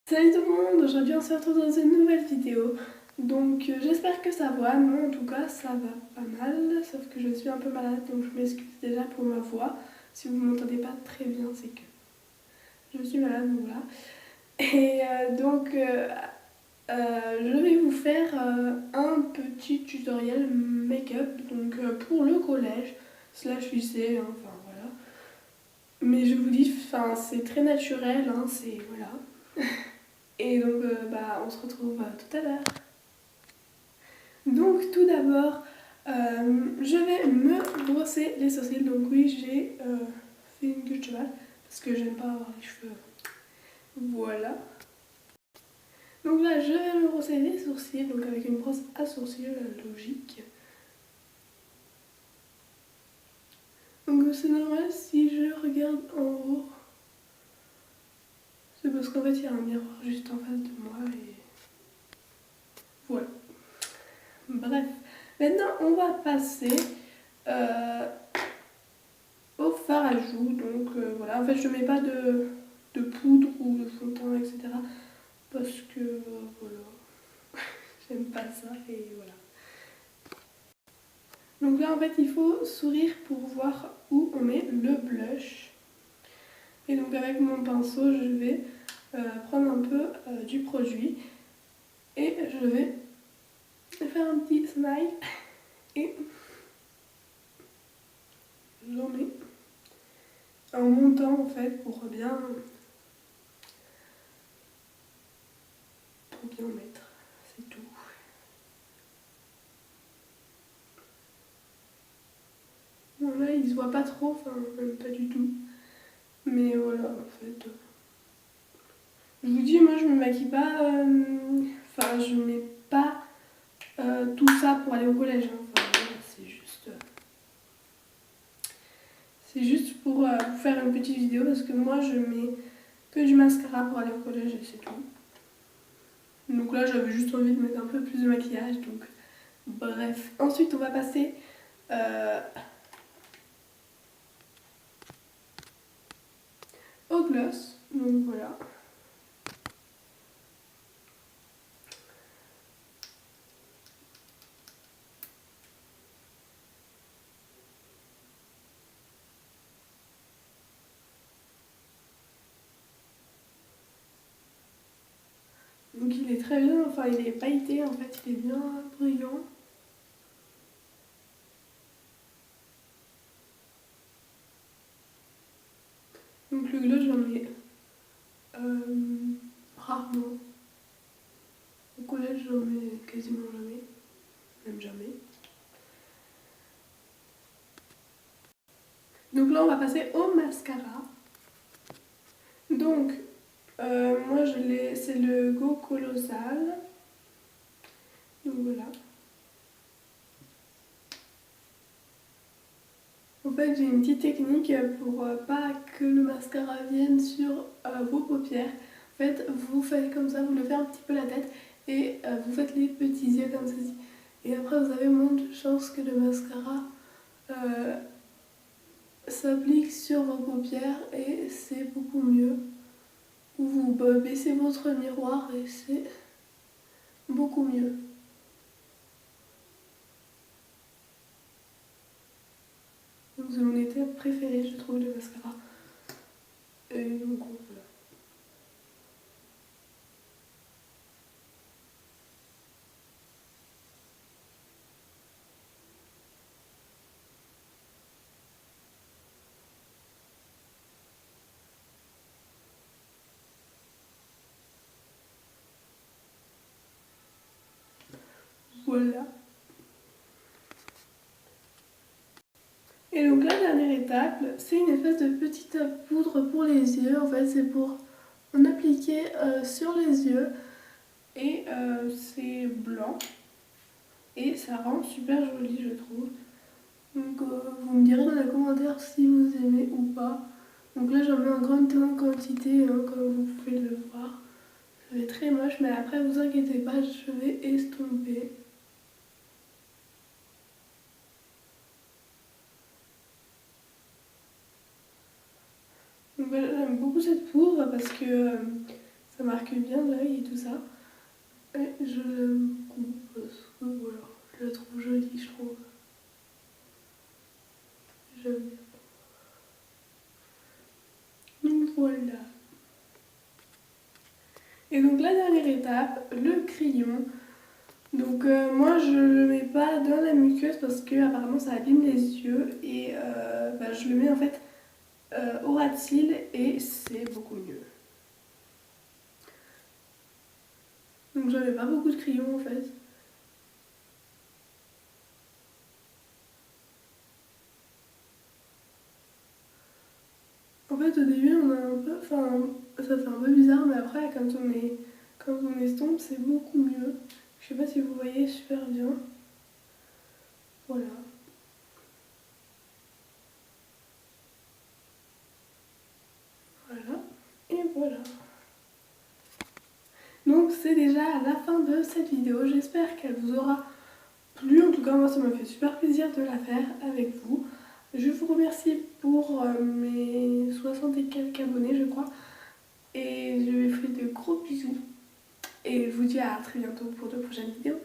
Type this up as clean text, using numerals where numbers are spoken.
Salut tout le monde, aujourd'hui on se retrouve dans une nouvelle vidéo. Donc j'espère que ça va, moi en tout cas ça va pas mal, sauf que je suis un peu malade donc je m'excuse déjà pour ma voix. Si vous ne m'entendez pas très bien c'est que je suis malade, donc voilà. Et je vais vous faire un petit tutoriel make-up donc pour le collège slash lycée, hein, enfin voilà. Mais je vous dis, enfin c'est très naturel, hein, c'est voilà. Et donc, on se retrouve tout à l'heure. Donc, tout d'abord, je vais me brosser les sourcils. Donc, oui, j'ai fait une queue de cheval parce que j'aime pas avoir les cheveux. Voilà. Donc là, je vais me brosser les sourcils, donc avec une brosse à sourcils logique. Donc, c'est normal si je regarde en haut. C'est parce qu'en fait, il y a un miroir juste en face de moi et voilà. Bref. Maintenant, on va passer au fard à joues. Donc voilà, en fait, je mets pas de poudre ou de fond de teint, etc. Parce que voilà, j'aime pas ça et voilà. Donc là, en fait, il faut sourire pour voir où on met le blush. Et donc avec mon pinceau, je vais prendre un peu du produit et je vais faire un petit smile et j'en mets en montant en fait pour bien mettre, c'est tout. Bon là il se voit pas trop, enfin même pas du tout. Mais voilà en fait. Je vous dis, moi je me maquille pas, enfin je mets pas tout ça pour aller au collège. Hein. Enfin voilà, c'est juste pour vous faire une petite vidéo parce que moi je mets que du mascara pour aller au collège et c'est tout. Donc là j'avais juste envie de mettre un peu plus de maquillage, donc bref. Ensuite on va passer au gloss, donc voilà. Donc il est très bien, enfin il est pailleté en fait, il est bien brillant. Donc le gloss j'en mets rarement. Au collège j'en mets quasiment jamais, même jamais. Donc là on va passer au mascara. Donc moi je l'ai, c'est le Go Colossal. Donc voilà. En fait j'ai une petite technique pour pas que le mascara vienne sur vos paupières. En fait vous faites comme ça, vous levez un petit peu la tête et vous faites les petits yeux comme ceci. Et après vous avez moins de chances que le mascara s'applique sur vos paupières et c'est beaucoup mieux. Ou vous baissez votre miroir et c'est beaucoup mieux. Donc c'est mon étape préférée, je trouve, le mascara. Et donc voilà. Voilà. Et donc la dernière étape, c'est une espèce de petite poudre pour les yeux. En fait, c'est pour en appliquer sur les yeux. Et c'est blanc. Et ça rend super joli, je trouve. Donc vous me direz dans les commentaires si vous aimez ou pas. Donc là, j'en mets en grande quantité, hein, comme vous pouvez le voir. Ça fait très moche, mais après, vous inquiétez pas, je vais estomper. Donc voilà, j'aime beaucoup cette poudre parce que ça marque bien l'œil et tout ça. Et je l'aime beaucoup parce que voilà, je la trouve jolie, je trouve. J'aime bien. Donc voilà. Et donc la dernière étape, le crayon. Donc moi je le mets pas dans la muqueuse parce que apparemment ça abîme les yeux et je le mets en fait au ras de cils et c'est beaucoup mieux. Donc j'avais pas beaucoup de crayons en fait. En fait au début on a un peu, enfin ça fait un peu bizarre mais après quand on estompe c'est beaucoup mieux. Je sais pas si vous voyez super bien. Voilà. Voilà. Et voilà. Donc c'est déjà la fin de cette vidéo. J'espère qu'elle vous aura plu. En tout cas moi ça m'a fait super plaisir de la faire avec vous. Je vous remercie pour mes 60 et quelques abonnés je crois. Et je vous fais de gros bisous. Et je vous dis à très bientôt pour de prochaines vidéos.